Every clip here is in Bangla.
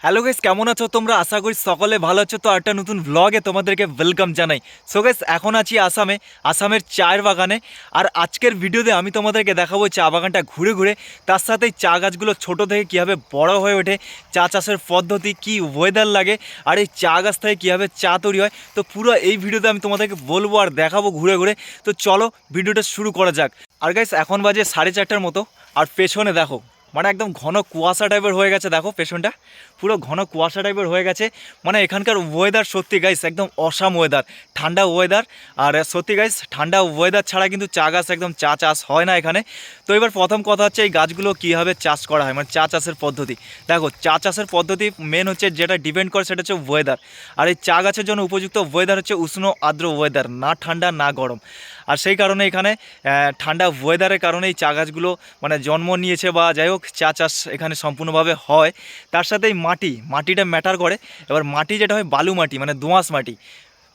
হ্যালো গাইস, কেমন আছো তোমরা? আশা করি সকলে ভালো আছো। তো একটা নতুন ব্লগে তোমাদেরকে ওয়েলকাম জানাই। সো গাইস, এখন আছি আসামের চায়ের বাগানে। আর আজকের ভিডিওতে আমি তোমাদেরকে দেখাবো চা বাগানটা ঘুরে ঘুরে, তার সাথে চা গাছগুলো ছোট থেকে কীভাবে বড় হয়ে ওঠে, চা চাষের পদ্ধতি, কি ওয়েদার লাগে, আর এই চা গাছ থেকে কীভাবে চা তৈরি হয়। তো পুরো এই ভিডিওতে আমি তোমাদেরকে বলবো আর দেখাবো ঘুরে ঘুরে। তো চলো ভিডিওটা শুরু করা যাক। আর গাইস, এখন বাজে 4:30টার মতো। আর পেছনে দেখো, মানে একদম ঘন কুয়াশা টাইপের হয়ে গেছে। দেখো পেছনটা পুরো ঘন কুয়াশা টাইপের হয়ে গেছে। মানে এখানকার ওয়েদার সত্যি গাইস একদম অসাম ওয়েদার, ঠান্ডা ওয়েদার। আর সত্যি গাইস, ঠান্ডা ওয়েদার ছাড়া কিন্তু চা গাছ একদম চা চাষ হয় না এখানে। তো এবার প্রথম কথা হচ্ছে এই গাছগুলো কীভাবে চাষ করা হয়, মানে চা চাষের পদ্ধতি। দেখো, চা চাষের পদ্ধতি মেন হচ্ছে যেটা ডিপেন্ড করে সেটা হচ্ছে ওয়েদার। আর এই চা গাছের জন্য উপযুক্ত ওয়েদার হচ্ছে উষ্ণ আর্দ্র ওয়েদার, না ঠান্ডা না গরম। আর সেই কারণে এখানে ঠান্ডা ওয়েদারের কারণে এই চা গাছগুলো মানে জন্ম নিয়েছে, বা যাই হোক চা চাষ এখানে সম্পূর্ণভাবে হয়। তার সাথে এই মাটিটা ম্যাটার করে। এবার মাটি যেটা হয় বালু মাটি, মানে দোআঁশ মাটি,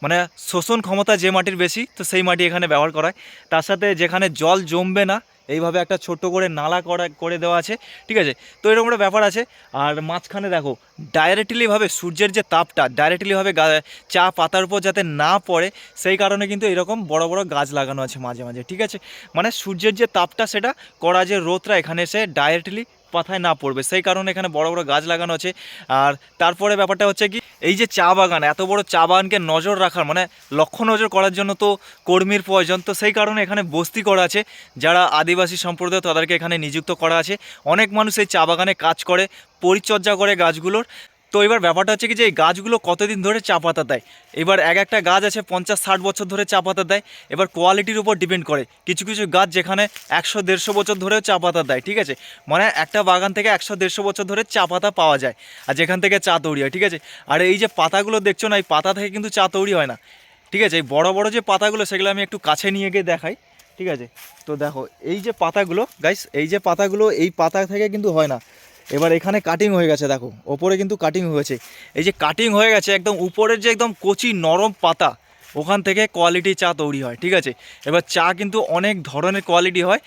মানে শোষণ ক্ষমতা যে মাটির বেশি, তো সেই মাটি এখানে ব্যবহার করা হয়। তার সাথে যেখানে জল জমবে না, এইভাবে একটা ছোট্ট করে নালা করে দেওয়া আছে, ঠিক আছে। তো এরকম একটা ব্যাপার আছে। আর মাঝখানে দেখো, ডাইরেক্টলিভাবে সূর্যের যে তাপটা ডাইরেক্টলিভাবে চা পাতার উপর যাতে না পড়ে, সেই কারণে কিন্তু এরকম বড় বড় গাছ লাগানো আছে মাঝে মাঝে, ঠিক আছে। মানে সূর্যের যে তাপটা, সেটা কড়া যে রোদটা এখানে এসে ডাইরেক্টলি পাতায় না পড়বে, সেই কারণে এখানে বড় বড় গাছ লাগানো আছে। আর তারপরে ব্যাপারটা হচ্ছে কি, এই যে চা বাগান, এত বড় চা বাগানকে নজর রাখার, মানে লক্ষ্য নজর করার জন্য তো কর্মীর প্রয়োজন। তো সেই কারণে এখানে বস্তি করা আছে, যারা আদিবাসী সম্প্রদায় তাদেরকে এখানে নিযুক্ত করা আছে। অনেক মানুষ এই চা বাগানে কাজ করে, পরিচর্যা করে গাছগুলোর। তো এবার ব্যাপারটা হচ্ছে কি, যে এই গাছগুলো কতদিন ধরে চা পাতা দেয়। এবার এক একটা গাছ আছে 50-60 বছর ধরে চা পাতা দেয়। এবার কোয়ালিটির উপর ডিপেন্ড করে, কিছু কিছু গাছ যেখানে 100-150 বছর ধরেও চা পাতা দেয়, ঠিক আছে। মানে একটা বাগান থেকে 100-150 বছর ধরে চা পাতা পাওয়া যায়, আর যেখান থেকে চা তৈরি হয়, ঠিক আছে। আর এই যে পাতাগুলো দেখছো না, এই পাতা থেকে কিন্তু চা তৈরি হয় না, ঠিক আছে। এই বড় বড় যে পাতাগুলো, সেগুলো আমি একটু কাছে নিয়ে গিয়ে দেখাই, ঠিক আছে। তো দেখো, এই যে পাতাগুলো গাইস, এই যে পাতাগুলো, এই পাতা থেকে কিন্তু হয় না। এবার এখানে কাটিং হয়ে গেছে, দেখো ওপরে কিন্তু কাটিং হয়েছে। এই যে কাটিং হয়ে গেছে, একদম উপরের যে একদম কচি নরম পাতা, ওখান থেকে কোয়ালিটি চা তৈরি হয়, ঠিক আছে। এবার চা কিন্তু অনেক ধরনের কোয়ালিটি হয়।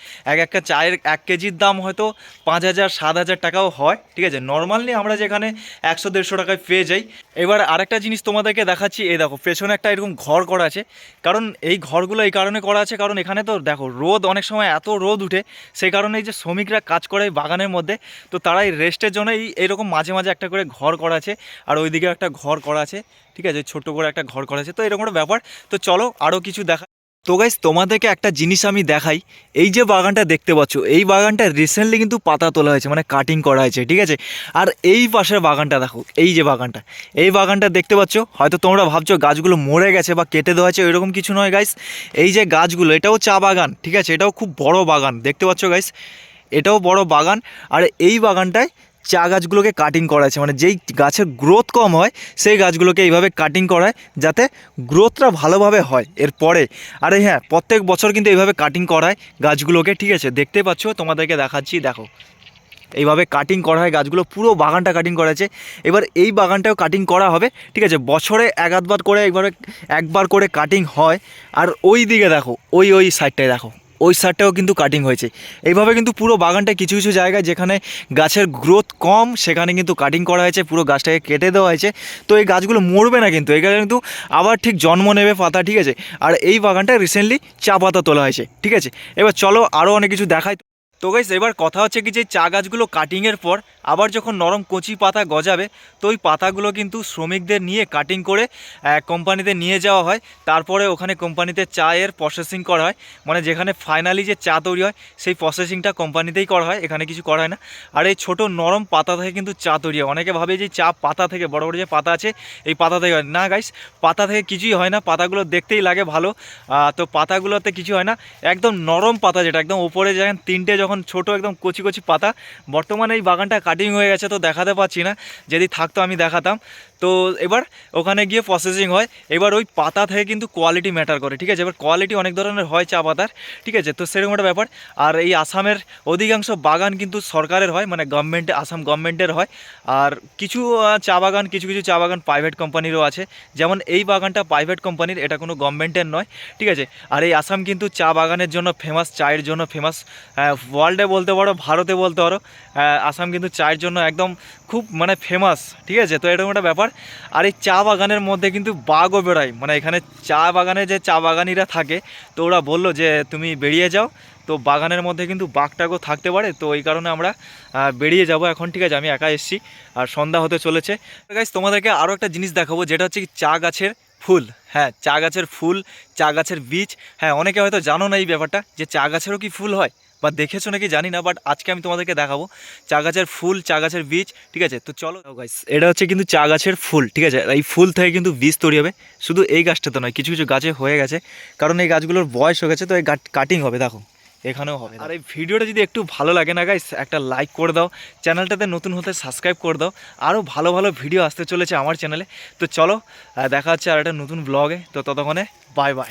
একটা চায়ের 1 কেজির দাম হয়তো 5,000-7,000 টাকাও হয়, ঠিক আছে। নর্মালি আমরা যেখানে 100-150 টাকায় পেয়ে যাই। এবার আরেকটা জিনিস তোমাদেরকে দেখাচ্ছি, এই দেখো পেছনে একটা এরকম ঘর করা আছে। কারণ এই ঘরগুলো এই কারণে করা আছে, কারণ এখানে তো দেখো রোদ, অনেক সময় এত রোদ উঠে, সেই কারণে এই যে শ্রমিকরা কাজ করে এই বাগানের মধ্যে, তো তারা এই রেস্টের জন্য এইরকম মাঝে মাঝে একটা করে ঘর করা আছে। আর ওইদিকে একটা ঘর করা আছে, ঠিক আছে, ছোট্ট করে একটা ঘর করা আছে। তো এরকম একটা ব্যাপার। তো চলো আরও কিছু দেখা। তো গাইস, তোমাদেরকে একটা জিনিস আমি দেখাই। এই যে বাগানটা দেখতে পাচ্ছ, এই বাগানটা রিসেন্টলি কিন্তু পাতা তোলা হয়েছে, মানে কাটিং করা হয়েছে, ঠিক আছে। আর এই পাশের বাগানটা দেখো, এই যে বাগানটা, এই বাগানটা দেখতে পাচ্ছ। হয়তো তোমরা ভাবছো গাছগুলো মরে গেছে বা কেটে দেওয়া হয়েছে, এরকম কিছু নয় গাইস। এই যে গাছগুলো, এটাও চা বাগান, ঠিক আছে। এটাও খুব বড় বাগান, দেখতে পাচ্ছ গাইস, এটাও বড় বাগান। আর এই বাগানটায় চা গাছগুলোকে কাটিং করা আছে, মানে যেই গাছের গ্রোথ কম হয় সেই গাছগুলোকে এইভাবে কাটিং করায়, যাতে গ্রোথটা ভালোভাবে হয় এরপরে। আরে হ্যাঁ, প্রত্যেক বছর কিন্তু এইভাবে কাটিং করায় গাছগুলোকে, ঠিক আছে। দেখতে পাচ্ছ, তোমাদেরকে দেখাচ্ছি, দেখো এইভাবে কাটিং করা হয় গাছগুলো, পুরো বাগানটা কাটিং করা আছে। এবার এই বাগানটাও কাটিং করা হবে, ঠিক আছে। বছরে এক আধবার করে, একবার করে কাটিং হয়। আর ওই দিকে দেখো, ওই সাইডটায় দেখো, ওই সাইডটাও কিন্তু কাটিং হয়েছে। এইভাবে কিন্তু পুরো বাগানটা কিছু কিছু জায়গায় যেখানে গাছের গ্রোথ কম, সেখানে কিন্তু কাটিং করা হয়েছে, পুরো গাছটাকে কেটে দেওয়া হয়েছে। তো এই গাছগুলো মরবে না কিন্তু, এই গাছ কিন্তু আবার ঠিক জন্ম নেবে পাতা, ঠিক আছে। আর এই বাগানটা রিসেন্টলি চা পাতা তোলা হয়েছে, ঠিক আছে। এবার চলো আরও অনেক কিছু দেখাই। তো গাইস, এবার কথা হচ্ছে কি, যে চা গাছগুলো কাটিংয়ের পর আবার যখন নরম কচি পাতা গজাবে, তো ওই পাতাগুলো কিন্তু শ্রমিকদের নিয়ে কাটিং করে কোম্পানিতে নিয়ে যাওয়া হয়। তারপরে ওখানে কোম্পানিতে চায়ের প্রসেসিং করা হয়, মানে যেখানে ফাইনালি যে চা তৈরি হয় সেই প্রসেসিংটা কোম্পানিতেই করা হয়, এখানে কিছু করা হয় না। আর এই ছোটো নরম পাতা থেকে কিন্তু চা তৈরি হয়। অনেকে ভাবে যে চা পাতা থেকে, বড় বড় যে পাতা আছে এই পাতা থেকে হয় না গাইস, পাতা থেকে কিছুই হয় না। পাতাগুলো দেখতেই লাগে ভালো, তো পাতাগুলোতে কিছু হয় না। একদম নরম পাতা, যেটা একদম উপরে যখন তিনটে, যখন ছোট একদম কচি কচি পাতা। বর্তমানে এই বাগানটা কাটিং হয়ে গেছে, তো দেখাতে পাচ্ছি না, যদি থাকতো আমি দেখাতাম। তো এবার ওখানে গিয়ে প্রসেসিং হয়। এবার ওই পাতা থেকে কিন্তু কোয়ালিটি ম্যাটার করে, ঠিক আছে। এবার কোয়ালিটি অনেক ধরনের হয় চা পাতার, ঠিক আছে। তো সেরকম একটা ব্যাপার। আর এই আসামের অধিকাংশ বাগান কিন্তু সরকারের হয়, মানে গভর্নমেন্টে, আসাম গভর্নমেন্টের হয়। আর কিছু চা বাগান, কিছু কিছু চা বাগান প্রাইভেট কোম্পানিরও আছে। যেমন এই বাগানটা প্রাইভেট কোম্পানির, এটা কোনো গভর্নমেন্টের নয়, ঠিক আছে। আর এই আসাম কিন্তু চা বাগানের জন্য ফেমাস, চায়ের জন্য ফেমাস। ওয়ার্ল্ডে বলতে পারো, ভারতে বলতে পারো, আসাম কিন্তু চায়ের জন্য একদম খুব মানে ফেমাস, ঠিক আছে। তো এরকম একটা ব্যাপার। আর এই চা বাগানের মধ্যে কিন্তু বাঘও বেরোয়, মানে এখানে চা বাগানে যে চা বাগানিরা থাকে, তো ওরা বললো যে তুমি বেরিয়ে যাও। তো বাগানের মধ্যে কিন্তু বাঘটাঘও থাকতে পারে, তো এই কারণে আমরা বেরিয়ে যাব এখন, ঠিক আছে। আমি একা এসেছি আর সন্ধ্যা হতে চলেছে। গাইস, তোমাদেরকে আরও একটা জিনিস দেখাবো, যেটা হচ্ছে কি চা গাছের ফুল। হ্যাঁ, চা গাছের ফুল, চা গাছের বীজ। হ্যাঁ, অনেকে হয়তো জানো না এই ব্যাপারটা, যে চা গাছেরও কি ফুল হয় বা দেখেছো নাকি জানি না, বাট আজকে আমি তোমাদেরকে দেখাবো চা গাছের ফুল, চা গাছের বীজ, ঠিক আছে। তো চলো গাইস, এটা হচ্ছে কিন্তু চা গাছের ফুল, ঠিক আছে। এই ফুল থেকে কিন্তু বীজ তৈরি হবে। শুধু এই গাছটাতে নয়, কিছু কিছু গাছে হয়ে গেছে, কারণ এই গাছগুলোর বয়স হয়ে গেছে, তো এই কাটিং হবে, দেখো এখানেও হবে। আর এই ভিডিওটা যদি একটু ভালো লাগে না গাইস, একটা লাইক করে দাও, চ্যানেলটাতে নতুন হতে সাবস্ক্রাইব করে দাও। আরও ভালো ভালো ভিডিও আসতে চলেছে আমার চ্যানেলে। তো চলো দেখা হচ্ছে আর একটা নতুন ব্লগে। তো ততক্ষণে বাই বাই।